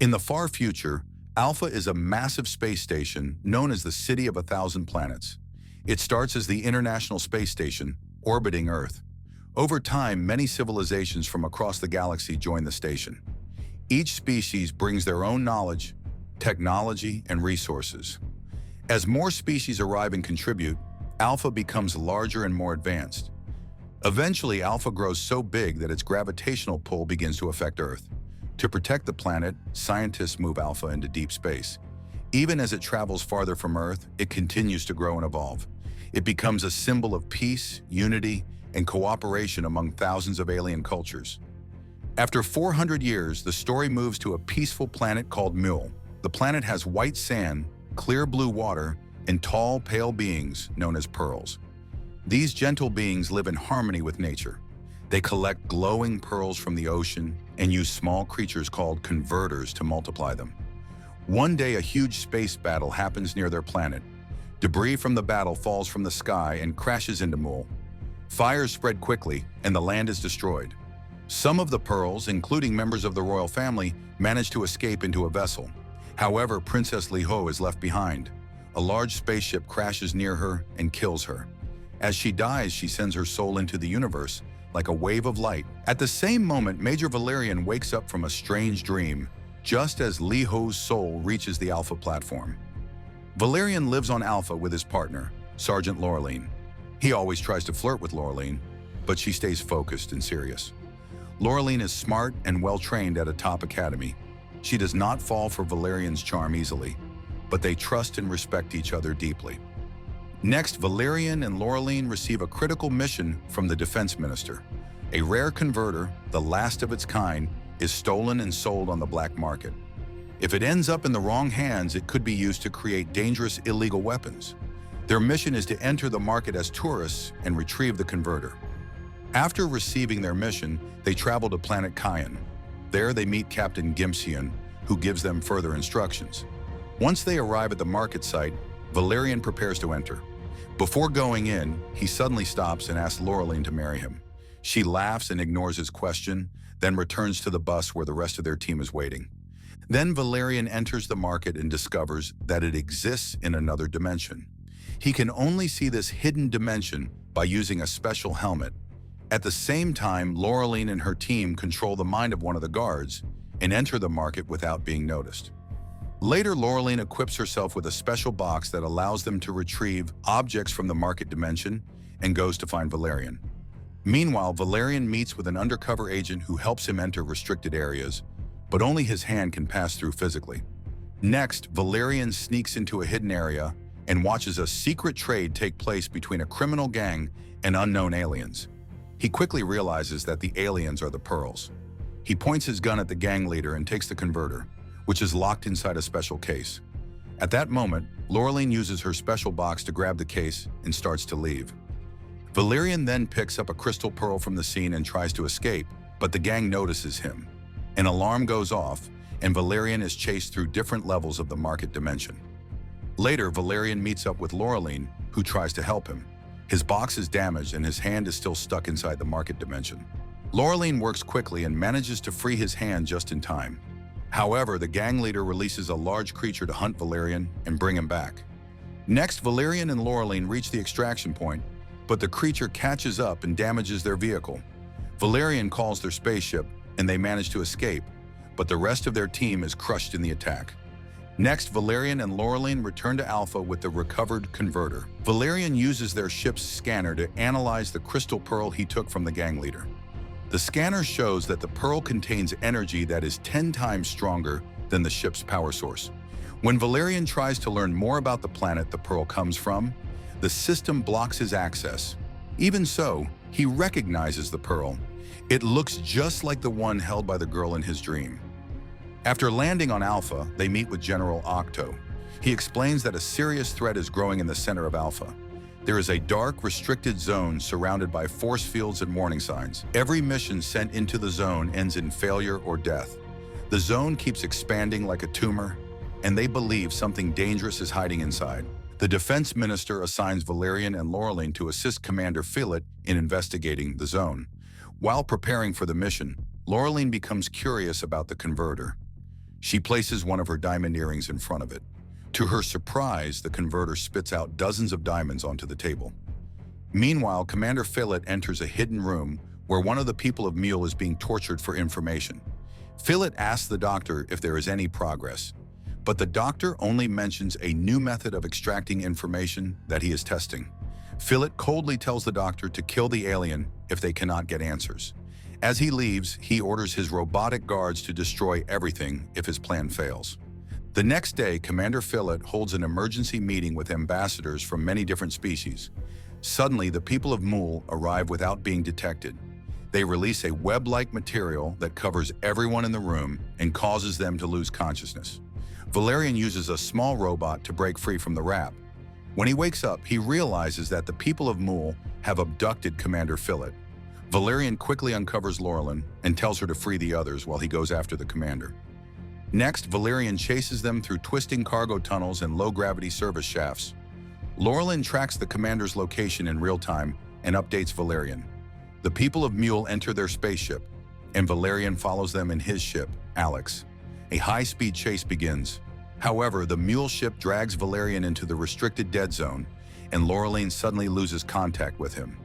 In the far future, Alpha is a massive space station known as the City of a Thousand Planets. It starts as the International Space Station, orbiting Earth. Over time, many civilizations from across the galaxy join the station. Each species brings their own knowledge, technology, and resources. As more species arrive and contribute, Alpha becomes larger and more advanced. Eventually, Alpha grows so big that its gravitational pull begins to affect Earth. To protect the planet, scientists move Alpha into deep space. Even as it travels farther from Earth, it continues to grow and evolve. It becomes a symbol of peace, unity, and cooperation among thousands of alien cultures. After 400 years, the story moves to a peaceful planet called Mule. The planet has white sand, clear blue water, and tall, pale beings known as pearls. These gentle beings live in harmony with nature. They collect glowing pearls from the ocean and use small creatures called converters to multiply them. One day, a huge space battle happens near their planet. Debris from the battle falls from the sky and crashes into Mule. Fires spread quickly, and the land is destroyed. Some of the pearls, including members of the royal family, manage to escape into a vessel. However, Princess Liho is left behind. A large spaceship crashes near her and kills her. As she dies, she sends her soul into the universe, like a wave of light. At the same moment, Major Valerian wakes up from a strange dream, just as Liho's soul reaches the Alpha platform. Valerian lives on Alpha with his partner, Sergeant Laureline. He always tries to flirt with Laureline, but she stays focused and serious. Laureline is smart and well-trained at a top academy. She does not fall for Valerian's charm easily, but they trust and respect each other deeply. Next, Valerian and Laureline receive a critical mission from the defense minister. A rare converter, the last of its kind, is stolen and sold on the black market. If it ends up in the wrong hands, it could be used to create dangerous illegal weapons. Their mission is to enter the market as tourists and retrieve the converter. After receiving their mission, they travel to planet Cayenne. There they meet Captain Gimpsian, who gives them further instructions. Once they arrive at the market site, Valerian prepares to enter. Before going in, he suddenly stops and asks Laureline to marry him. She laughs and ignores his question, then returns to the bus where the rest of their team is waiting. Then Valerian enters the market and discovers that it exists in another dimension. He can only see this hidden dimension by using a special helmet. At the same time, Laureline and her team control the mind of one of the guards and enter the market without being noticed. Later, Laureline equips herself with a special box that allows them to retrieve objects from the market dimension and goes to find Valerian. Meanwhile, Valerian meets with an undercover agent who helps him enter restricted areas, but only his hand can pass through physically. Next, Valerian sneaks into a hidden area and watches a secret trade take place between a criminal gang and unknown aliens. He quickly realizes that the aliens are the pearls. He points his gun at the gang leader and takes the converter, which is locked inside a special case. At that moment, Laureline uses her special box to grab the case and starts to leave. Valerian then picks up a crystal pearl from the scene and tries to escape, but the gang notices him. An alarm goes off, and Valerian is chased through different levels of the market dimension. Later, Valerian meets up with Laureline, who tries to help him. His box is damaged and his hand is still stuck inside the market dimension. Laureline works quickly and manages to free his hand just in time. However, the gang leader releases a large creature to hunt Valerian and bring him back. Next, Valerian and Laureline reach the extraction point, but the creature catches up and damages their vehicle. Valerian calls their spaceship, and they manage to escape, but the rest of their team is crushed in the attack. Next, Valerian and Laureline return to Alpha with the recovered converter. Valerian uses their ship's scanner to analyze the crystal pearl he took from the gang leader. The scanner shows that the pearl contains energy that is 10 times stronger than the ship's power source. When Valerian tries to learn more about the planet the pearl comes from, the system blocks his access. Even so, he recognizes the pearl. It looks just like the one held by the girl in his dream. After landing on Alpha, they meet with General Octo. He explains that a serious threat is growing in the center of Alpha. There is a dark, restricted zone surrounded by force fields and warning signs. Every mission sent into the zone ends in failure or death. The zone keeps expanding like a tumor, and they believe something dangerous is hiding inside. The defense minister assigns Valerian and Laureline to assist Commander Philip in investigating the zone. While preparing for the mission, Laureline becomes curious about the converter. She places one of her diamond earrings in front of it. To her surprise, the converter spits out dozens of diamonds onto the table. Meanwhile, Commander Philip enters a hidden room where one of the people of Mule is being tortured for information. Philip asks the doctor if there is any progress, but the doctor only mentions a new method of extracting information that he is testing. Philip coldly tells the doctor to kill the alien if they cannot get answers. As he leaves, he orders his robotic guards to destroy everything if his plan fails. The next day, Commander Philip holds an emergency meeting with ambassadors from many different species. Suddenly, the people of Mule arrive without being detected. They release a web-like material that covers everyone in the room and causes them to lose consciousness. Valerian uses a small robot to break free from the wrap. When he wakes up, he realizes that the people of Mule have abducted Commander Philip. Valerian quickly uncovers Laurelin and tells her to free the others while he goes after the commander. Next, Valerian chases them through twisting cargo tunnels and low-gravity service shafts. Laurelin tracks the commander's location in real time and updates Valerian. The people of Mule enter their spaceship, and Valerian follows them in his ship, Alex. A high-speed chase begins. However, the Mule ship drags Valerian into the restricted dead zone, and Laurelin suddenly loses contact with him.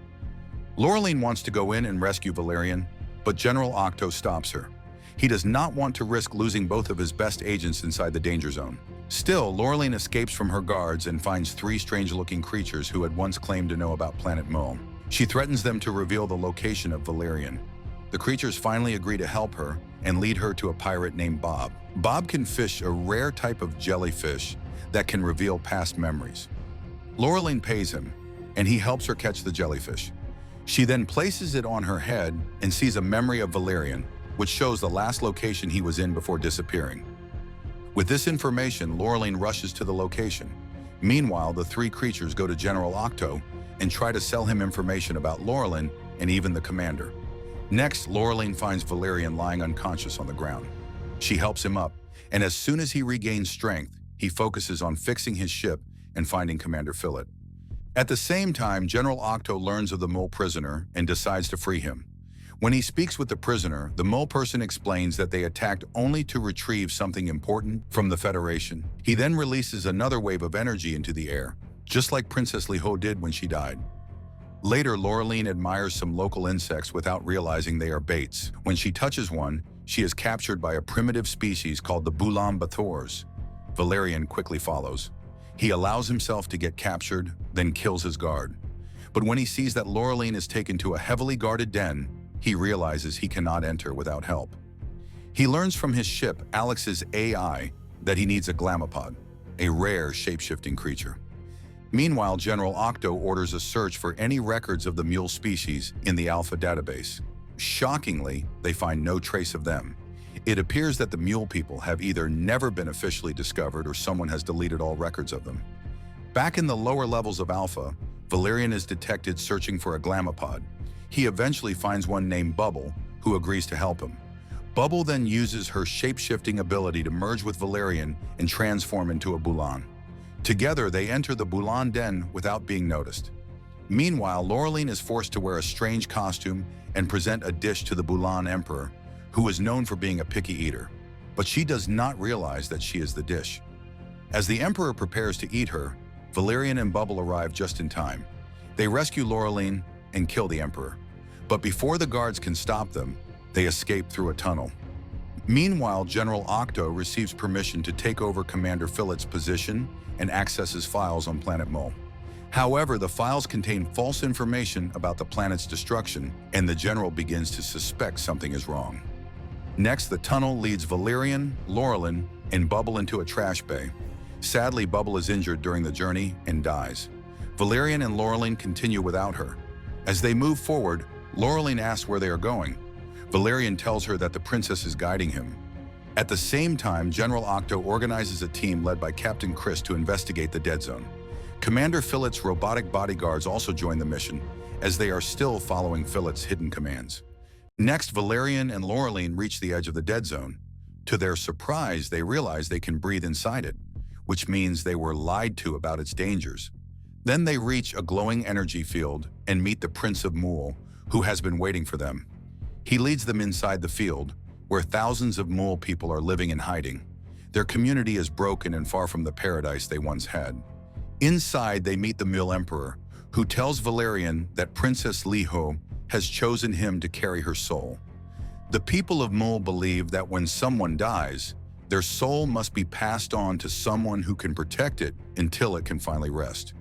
Laurelin wants to go in and rescue Valerian, but General Octo stops her. He does not want to risk losing both of his best agents inside the danger zone. Still, Laurelin escapes from her guards and finds three strange-looking creatures who had once claimed to know about Planet Mole. She threatens them to reveal the location of Valerian. The creatures finally agree to help her and lead her to a pirate named Bob. Bob can fish a rare type of jellyfish that can reveal past memories. Laurelin pays him, and he helps her catch the jellyfish. She then places it on her head and sees a memory of Valerian, which shows the last location he was in before disappearing. With this information, Laurelin rushes to the location. Meanwhile, the three creatures go to General Octo and try to sell him information about Laurelin and even the commander. Next, Laurelin finds Valerian lying unconscious on the ground. She helps him up, and as soon as he regains strength, he focuses on fixing his ship and finding Commander Philip. At the same time, General Octo learns of the Mole prisoner and decides to free him. When he speaks with the prisoner, the Mole person explains that they attacked only to retrieve something important from the Federation. He then releases another wave of energy into the air, just like Princess Liho did when she died. Later, Laurelin admires some local insects without realizing they are baits. When she touches one, she is captured by a primitive species called the Bulan Bathors. Valerian quickly follows. He allows himself to get captured, then kills his guard. But when he sees that Laurelin is taken to a heavily guarded den, he realizes he cannot enter without help. He learns from his ship, Alex's AI, that he needs a glamopod, a rare shape-shifting creature. Meanwhile, General Octo orders a search for any records of the Mule species in the Alpha database. Shockingly, they find no trace of them. It appears that the Mule people have either never been officially discovered or someone has deleted all records of them. Back in the lower levels of Alpha, Valerian is detected searching for a glamopod. He eventually finds one named Bubble, who agrees to help him. Bubble then uses her shape-shifting ability to merge with Valerian and transform into a Bulan. Together, they enter the Bulan den without being noticed. Meanwhile, Laurelin is forced to wear a strange costume and present a dish to the Bulan Emperor, who is known for being a picky eater. But she does not realize that she is the dish. As the Emperor prepares to eat her, Valerian and Bubble arrive just in time. They rescue Laurelin and kill the Emperor. But before the guards can stop them, they escape through a tunnel. Meanwhile, General Octo receives permission to take over Commander Philip's position and accesses files on Planet Mole. However, the files contain false information about the planet's destruction, and the general begins to suspect something is wrong. Next, the tunnel leads Valerian, Laurelin, and Bubble into a trash bay. Sadly, Bubble is injured during the journey and dies. Valerian and Laurelin continue without her. As they move forward, Laurelin asks where they are going. Valerian tells her that the princess is guiding him. At the same time, General Octo organizes a team led by Captain Chris to investigate the dead zone. Commander Philip's robotic bodyguards also join the mission, as they are still following Philip's hidden commands. Next, Valerian and Laurelin reach the edge of the dead zone. To their surprise, they realize they can breathe inside it, which means they were lied to about its dangers. Then they reach a glowing energy field and meet the Prince of Mule, who has been waiting for them. He leads them inside the field, where thousands of mole people are living in hiding. Their community is broken and far from the paradise they once had. Inside, they meet the Mule Emperor, who tells Valerian that Princess Liho has chosen him to carry her soul. The people of Mule believe that when someone dies, their soul must be passed on to someone who can protect it until it can finally rest.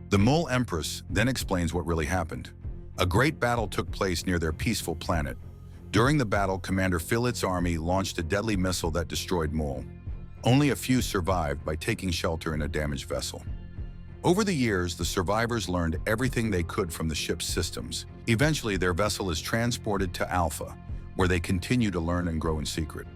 The Mole Empress then explains what really happened. A great battle took place near their peaceful planet. During the battle, Commander Philit's army launched a deadly missile that destroyed Mole. Only a few survived by taking shelter in a damaged vessel. Over the years, the survivors learned everything they could from the ship's systems. Eventually, their vessel is transported to Alpha, where they continue to learn and grow in secret.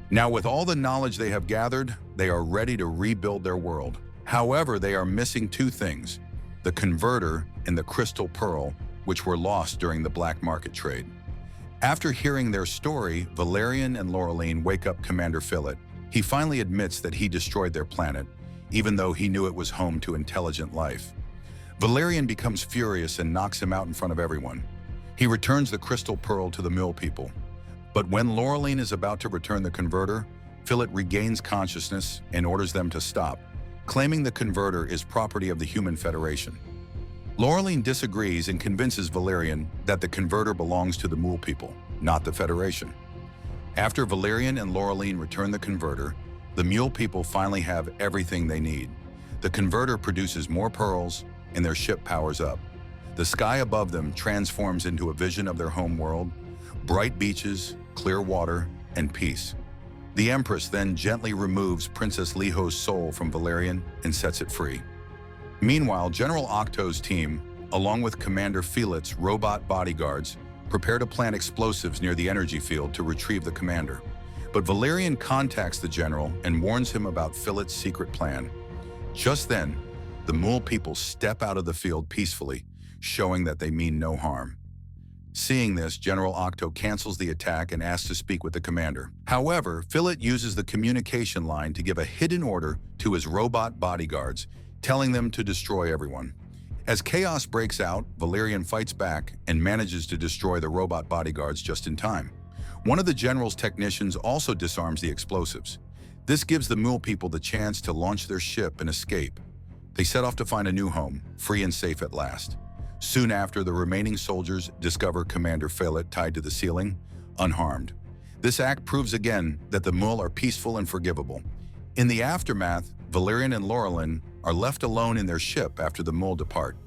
Now, with all the knowledge they have gathered, they are ready to rebuild their world. However, they are missing two things: the converter and the crystal pearl, which were lost during the black market trade. After hearing their story, Valerian and Laureline wake up Commander Philit. He finally admits that he destroyed their planet, even though he knew it was home to intelligent life. Valerian becomes furious and knocks him out in front of everyone. He returns the crystal pearl to the Mule people. But when Laureline is about to return the converter, Philit regains consciousness and orders them to stop, claiming the converter is property of the Human Federation. Laureline disagrees and convinces Valerian that the converter belongs to the Mule people, not the Federation. After Valerian and Laureline return the converter, the Mule people finally have everything they need. The converter produces more pearls, and their ship powers up. The sky above them transforms into a vision of their home world: bright beaches, clear water, and peace. The Empress then gently removes Princess Liho's soul from Valerian and sets it free. Meanwhile, General Octo's team, along with Commander Philit's robot bodyguards, prepare to plant explosives near the energy field to retrieve the commander. But Valerian contacts the general and warns him about Philit's secret plan. Just then, the Mule people step out of the field peacefully, showing that they mean no harm. Seeing this, General Octo cancels the attack and asks to speak with the commander. However, Philit uses the communication line to give a hidden order to his robot bodyguards, telling them to destroy everyone. As chaos breaks out, Valerian fights back and manages to destroy the robot bodyguards just in time. One of the general's technicians also disarms the explosives. This gives the Mule people the chance to launch their ship and escape. They set off to find a new home, free and safe at last. Soon after, the remaining soldiers discover Commander Philit tied to the ceiling, unharmed. This act proves again that the Mule are peaceful and forgivable. In the aftermath, Valerian and Laureline are left alone in their ship after the Mule depart.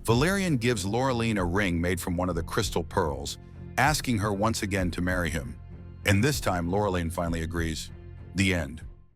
Valerian gives Laureline a ring made from one of the crystal pearls, asking her once again to marry him. And this time, Laureline finally agrees. The end.